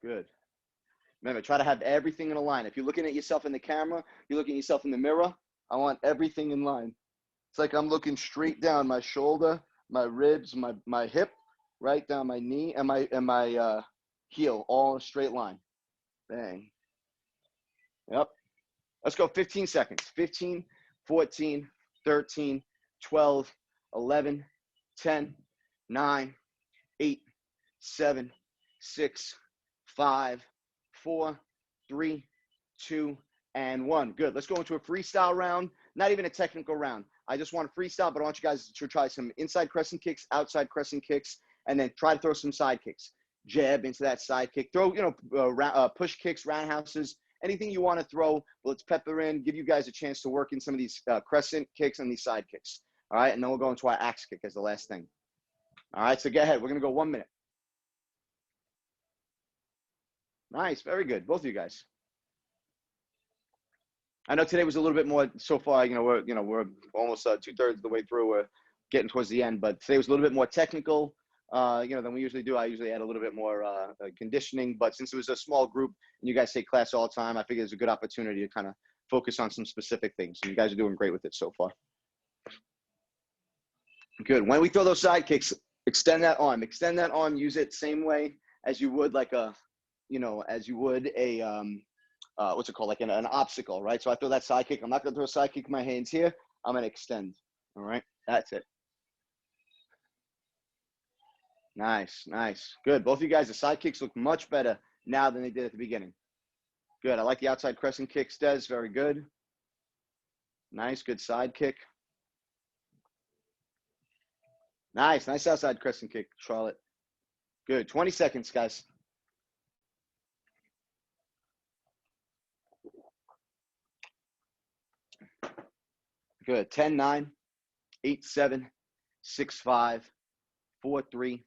Good. Remember, try to have everything in a line. If you're looking at yourself in the camera, you're looking at yourself in the mirror, I want everything in line. It's like I'm looking straight down my shoulder, my ribs, my hip, right down my knee, and my heel, all in a straight line. Bang. Yep. Let's go 15 seconds. 15, 14, 13, 12, 11, 10, 9, 8, 7, 6, 5, 4, 3, 2, and 1. Good. Let's go into a freestyle round. Not even a technical round. I just want to freestyle, but I want you guys to try some inside crescent kicks, outside crescent kicks, and then try to throw some side kicks. jab into that side kick. Throw, push kicks, roundhouses, anything you want to throw. Let's pepper in, give you guys a chance to work in some of these crescent kicks and these side kicks. All right, and then we'll go into our axe kick as the last thing. All right, so go ahead. We're going to go 1 minute. Nice, very good. Both of you guys. I know today was a little bit more so far, we're almost 2/3 of the way through. We're getting towards the end, but today was a little bit more technical, than we usually do. I usually add a little bit more conditioning, but since it was a small group and you guys take class all the time, I figured it's a good opportunity to kind of focus on some specific things. And you guys are doing great with it so far. Good. When we throw those side kicks, extend that arm, use it same way as you would like a, what's it called? Like an obstacle, right? So I throw that side kick. I'm not going to throw a side kick with my hands here. I'm going to extend. All right. That's it. Nice, nice. Good. Both of you guys, the side kicks look much better now than they did at the beginning. Good. I like the outside crescent kicks, Des. Very good. Nice. Good side kick. Nice. Nice outside crescent kick, Charlotte. Good. 20 seconds, guys. Good. 10, 9, 8, 7, 6, 5, 4, 3,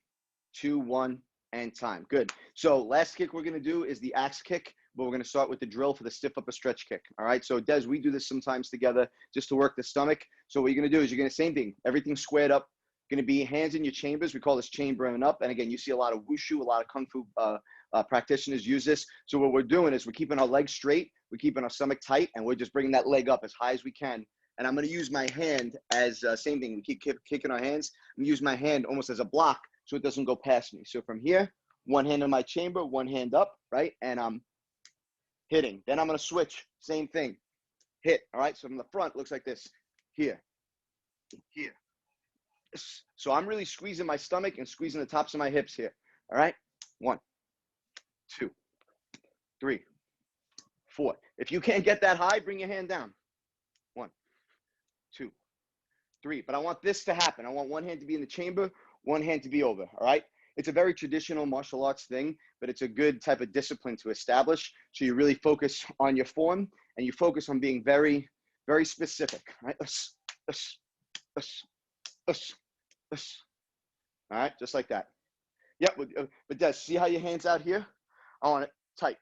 2, 1, and time. Good. So last kick we're going to do is the axe kick, but we're going to start with the drill for the stiff upper stretch kick. All right. So Des, we do this sometimes together just to work the stomach. So what you're going to do is you're going to, same thing, everything squared up, going to be hands in your chambers. We call this chambering up. And again, you see a lot of wushu, a lot of Kung Fu practitioners use this. So what we're doing is we're keeping our legs straight, we're keeping our stomach tight, and we're just bringing that leg up as high as we can. And I'm going to use my hand as same thing. We keep kicking our hands. I'm going to use my hand almost as a block so it doesn't go past me. So from here, one hand in my chamber, one hand up, right? And I'm hitting. Then I'm going to switch. Same thing. Hit. All right. So from the front, it looks like this. Here. Here. So I'm really squeezing my stomach and squeezing the tops of my hips here. All right. 1, 2, 3, 4. If you can't get that high, bring your hand down. 1, 2, 3. But I want this to happen. I want one hand to be in the chamber, one hand to be over. All right. It's a very traditional martial arts thing, but it's a good type of discipline to establish. So you really focus on your form and you focus on being very, very specific. Right. All right. Just like that. Yep. But Des, see how your hand's out here? I want it tight.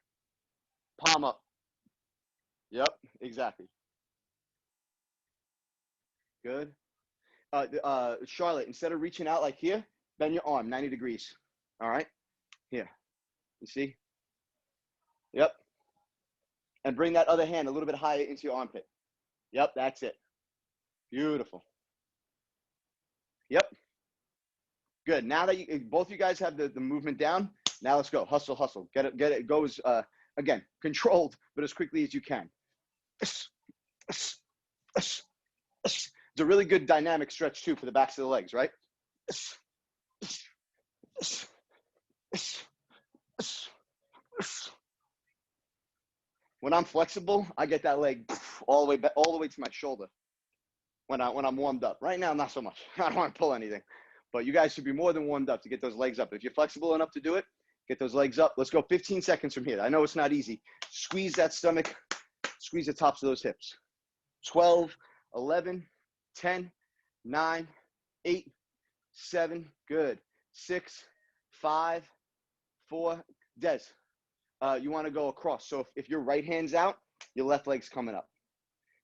Palm up. Yep. Exactly. Good. Charlotte, instead of reaching out like here, bend your arm 90 degrees. All right. Here. You see? Yep. And bring that other hand a little bit higher into your armpit. Yep. That's it. Beautiful. Yep. Good. Now that both you guys have the movement down, now let's go. Hustle, hustle. Get it. It goes, again, controlled, but as quickly as you can. It's a really good dynamic stretch too for the backs of the legs, right? When I'm flexible, I get that leg all the way to my shoulder when I'm warmed up. Right now, not so much. I don't want to pull anything, but you guys should be more than warmed up to get those legs up. If you're flexible enough to do it, get those legs up. Let's go 15 seconds from here. I know it's not easy. Squeeze that stomach, squeeze the tops of those hips. 12, 11, 10, 9, 8, 7, good. 6, 5, 4, Des, you want to go across. So if your right hand's out, your left leg's coming up.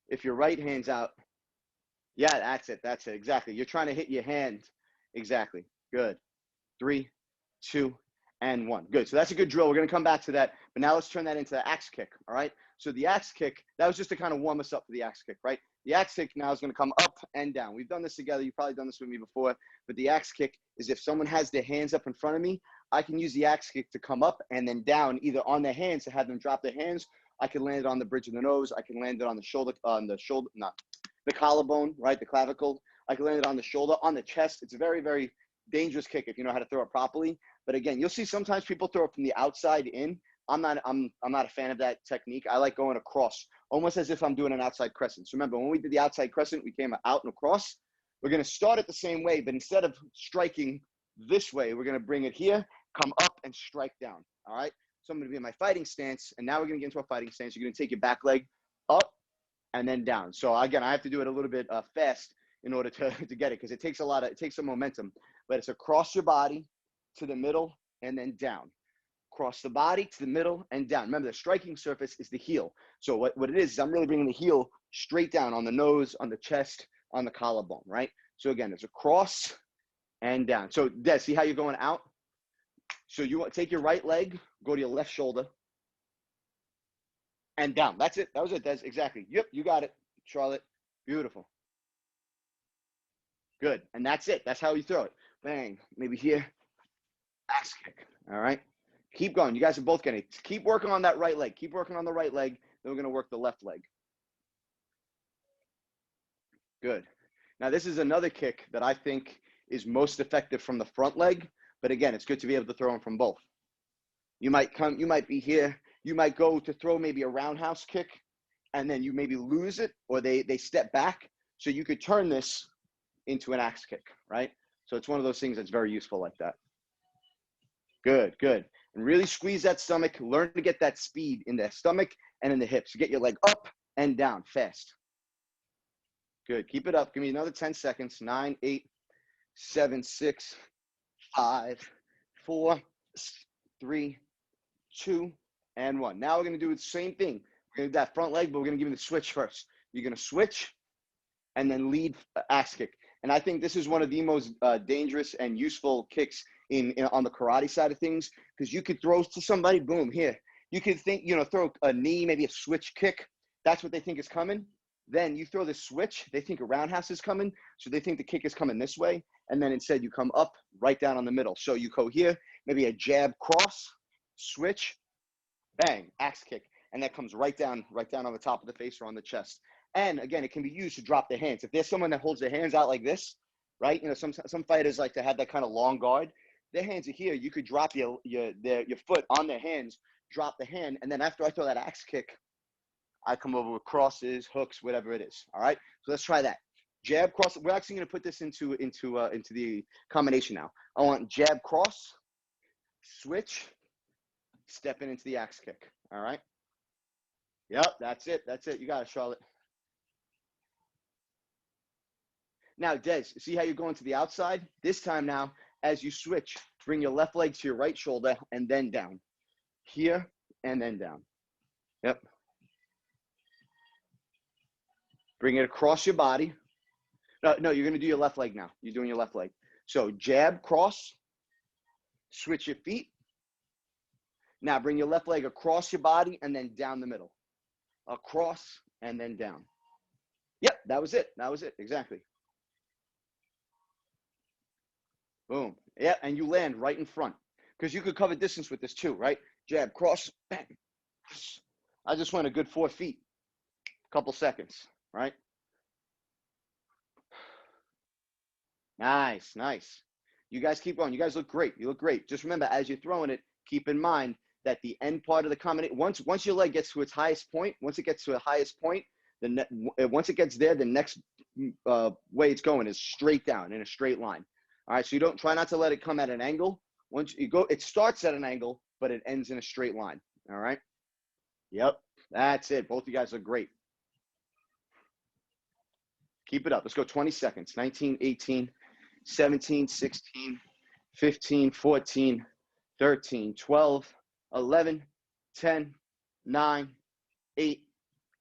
If your right hand's out, yeah, that's it. That's it. Exactly. You're trying to hit your hand. Exactly. Good. 3, 2, and 1. Good. So that's a good drill. We're going to come back to that. But now let's turn that into the axe kick. All right. So the axe kick, that was just to kind of warm us up for the axe kick, right? The axe kick now is going to come up and down. We've done this together. You've probably done this with me before. But the axe kick is if someone has their hands up in front of me, I can use the axe kick to come up and then down, either on their hands to have them drop their hands. I can land it on the bridge of the nose. I can land it on the collarbone, right? The clavicle. I can land it on the shoulder, on the chest. It's a very, very dangerous kick if you know how to throw it properly. But again, you'll see sometimes people throw it from the outside in. I'm not a fan of that technique. I like going across, almost as if I'm doing an outside crescent. So remember, when we did the outside crescent, we came out and across. We're going to start it the same way, but instead of striking this way, we're going to bring it here come up and strike down. All right. So I'm going to be in my fighting stance, and now we're going to get into a fighting stance. You're going to take your back leg up and then down. So again, I have to do it a little bit fast in order to get it, because it takes some momentum. But it's across your body to the middle and then down. Across the body to the middle and down. Remember, the striking surface is the heel. So what it is I'm really bringing the heel straight down on the nose, on the chest, on the collarbone, right? So again, it's across and down. So Des, see how you're going out? So you want take your right leg, go to your left shoulder, and down. That's it. That was it, Des. Exactly. Yep, you got it, Charlotte. Beautiful. Good. And that's it. That's how you throw it. Bang. Maybe here. Axe kick. All right. Keep going. You guys are both getting it. Keep working on that right leg. Keep working on the right leg. Then we're going to work the left leg. Good. Now, this is another kick that I think is most effective from the front leg. But again, it's good to be able to throw them from both. You might be here. You might go to throw maybe a roundhouse kick, and then you maybe lose it, or they step back. So you could turn this into an axe kick, right? So it's one of those things that's very useful like that. Good, good. And really squeeze that stomach. Learn to get that speed in the stomach and in the hips. Get your leg up and down fast. Good. Keep it up. Give me another 10 seconds. 9, 8, 7, 6, 5, 4, 3, 2, and 1. Now we're going to do the same thing. We're going to do that front leg, but we're going to give you the switch first. You're going to switch and then lead axe kick. And I think this is one of the most dangerous and useful kicks on the karate side of things, because you could throw to somebody, boom, here. You could think, throw a knee, maybe a switch kick. That's what they think is coming. Then you throw the switch. They think a roundhouse is coming, so they think the kick is coming this way. And then instead you come up, right down on the middle. So you go here, maybe a jab cross, switch, bang, axe kick. And that comes right down on the top of the face or on the chest. And again, it can be used to drop the hands. If there's someone that holds their hands out like this, right? Some fighters like to have that kind of long guard. Their hands are here. You could drop your foot on their hands, drop the hand, and then after I throw that axe kick, I come over with crosses, hooks, whatever it is. All right. So let's try that. Jab cross. We're actually going to put this into the combination now. I want jab cross, switch, stepping into the axe kick. All right. Yep. That's it. That's it. You got it, Charlotte. Now, Des, see how you're going to the outside? This time now, as you switch, bring your left leg to your right shoulder and then down. Here and then down. Yep. Bring it across your body. No, you're going to do your left leg now. You're doing your left leg. So jab, cross, switch your feet. Now bring your left leg across your body and then down the middle. Across and then down. Yep, that was it. That was it. Exactly. Boom. Yeah, and you land right in front. Because you could cover distance with this too, right? Jab, cross, bang. I just went a good 4 feet. Couple seconds, right? Nice, nice. You guys keep going. You guys look great. You look great. Just remember, as you're throwing it, keep in mind that the end part of the combination, once your leg gets to its highest point, once it gets to the highest point, once it gets there, the next way it's going is straight down in a straight line. All right, so you don't try not to let it come at an angle. Once you go, it starts at an angle, but it ends in a straight line. All right. Yep, that's it. Both of you guys look great. Keep it up. Let's go 20 seconds. 19, 18, 17, 16, 15, 14, 13, 12, 11, 10, 9, 8,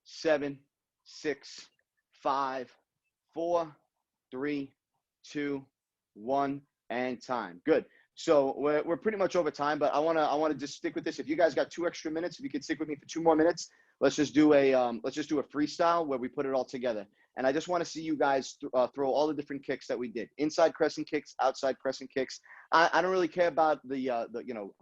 7, 6, 5, 4, 3, 2, 1, and time. Good. So we're pretty much over time, but I wanna just stick with this. If you guys got 2 extra minutes, if you could stick with me for 2 more minutes, let's just do a freestyle where we put it all together. And I just want to see you guys throw all the different kicks that we did. Inside crescent kicks, outside crescent kicks. I don't really care about the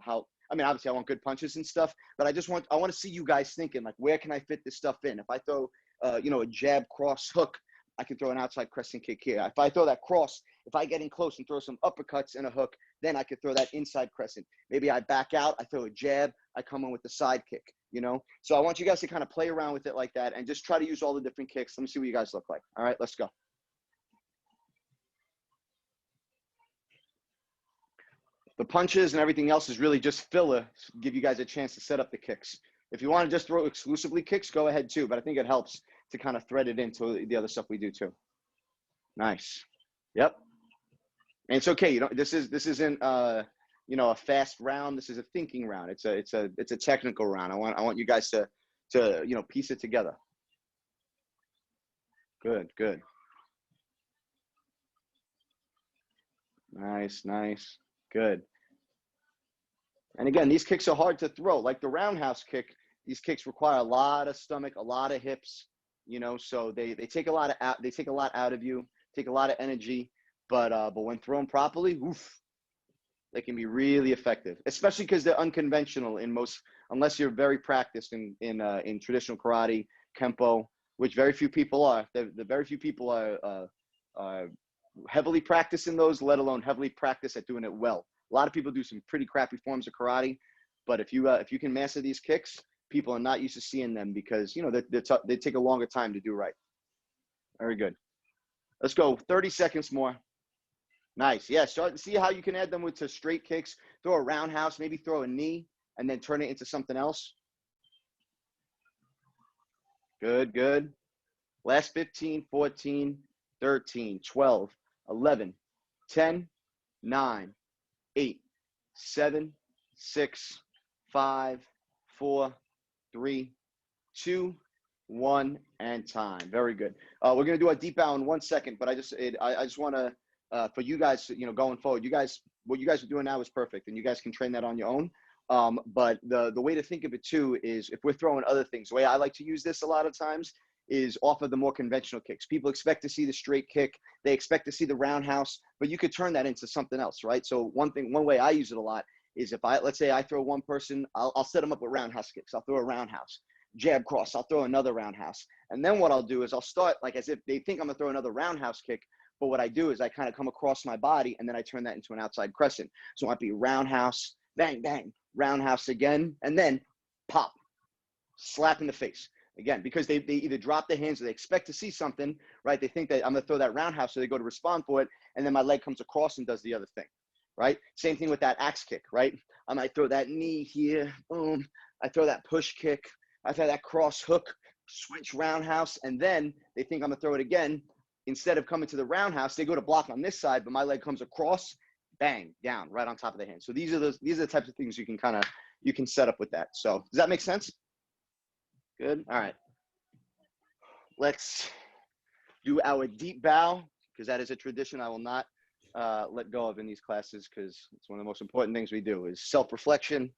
how. I mean, obviously I want good punches and stuff, but I want to see you guys thinking, like, where can I fit this stuff in? If I throw a jab, cross, hook, I can throw an outside crescent kick here. If I throw that cross, if I get in close and throw some uppercuts and a hook, then I could throw that inside crescent. Maybe I back out, I throw a jab, I come in with the side kick. So I want you guys to kind of play around with it like that and just try to use all the different kicks. Let me see what you guys look like. All right, let's go. The punches and everything else is really just filler to give you guys a chance to set up the kicks. If you want to just throw exclusively kicks, go ahead too. But I think it helps to kind of thread it into the other stuff we do too. Nice. Yep. And it's okay. You know, this isn't you know, a fast round. This is a thinking round. It's a technical round. I want you guys to you know, piece it together. Good, good. Nice, nice. Good. And again, these kicks are hard to throw. Like the roundhouse kick, these kicks require a lot of stomach, a lot of hips, you know, so they take a lot out of you, take a lot of energy, but when thrown properly, oof, they can be really effective, especially because they're unconventional in most, unless you're very practiced in traditional karate, kempo, which very few people are. The very few people are heavily practiced in those, let alone heavily practiced at doing it well. A lot of people do some pretty crappy forms of karate, but if you can master these kicks, people are not used to seeing them because, you know, they take a longer time to do right. Very good. Let's go 30 seconds more. Nice. Yeah, start to see how you can add them to straight kicks. Throw a roundhouse, maybe throw a knee, and then turn it into something else. Good, good. Last 15, 14, 13, 12, 11, 10, 9, 8, 7, 6, 5, 4, 3, 2, 1, and time. Very good. We're gonna do a deep bow in 1 second, but I just want to for you guys, you know, going forward, what you guys are doing now is perfect, and you guys can train that on your own. But the way to think of it too is if we're throwing other things, the way I like to use this a lot of times is off of the more conventional kicks. People expect to see the straight kick, they expect to see the roundhouse, but you could turn that into something else, right? So one way I use it a lot is if let's say I throw one person, I'll set them up with roundhouse kicks. I'll throw a roundhouse, jab cross, I'll throw another roundhouse. And then what I'll do is I'll start like as if they think I'm gonna throw another roundhouse kick, but what I do is I kind of come across my body and then I turn that into an outside crescent. So it might be roundhouse, bang, bang, roundhouse again, and then pop, slap in the face. Again, because they either drop their hands or they expect to see something, right? They think that I'm gonna throw that roundhouse, so they go to respond for it, and then my leg comes across and does the other thing, right? Same thing with that axe kick, right? I might throw that knee here, boom. I throw that push kick. I throw that cross hook, switch roundhouse, and then they think I'm gonna throw it again. Instead of coming to the roundhouse, they go to block on this side, but my leg comes across, bang, down, right on top of the hand. So these are the types of things you can set up with that. So does that make sense? Good. All right. Let's do our deep bow, because that is a tradition I will not let go of in these classes, because it's one of the most important things we do is self-reflection,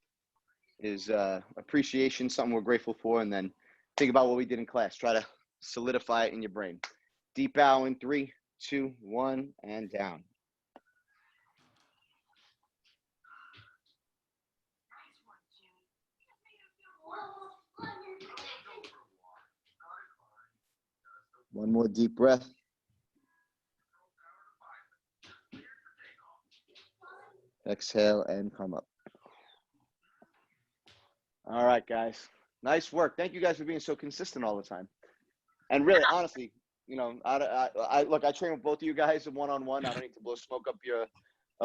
is appreciation, something we're grateful for, and then think about what we did in class. Try to solidify it in your brain. Deep bow in 3, 2, 1, and down. One more deep breath. Exhale and come up. All right, guys. Nice work. Thank you guys for being so consistent all the time. And really, honestly, you know, I look, I train with both of you guys one-on-one. I don't need to blow smoke up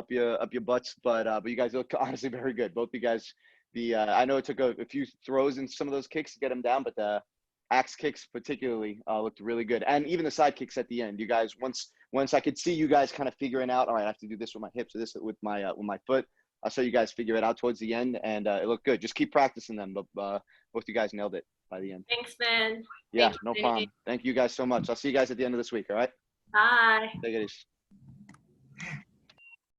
your butts, but you guys look honestly very good. Both of you guys. I know it took a few throws in some of those kicks to get them down, but the axe kicks particularly looked really good, and even the side kicks at the end. You guys, once I could see you guys kind of figuring out, all right, I have to do this with my hips or this with my foot. I saw you guys figure it out towards the end, and it looked good. Just keep practicing them. But both you guys nailed it by the end. Thanks, man. Yeah, Thanks, no Vinny. problem. Thank you guys so much. I'll see you guys at the end of this week. All right. Bye. Take it easy.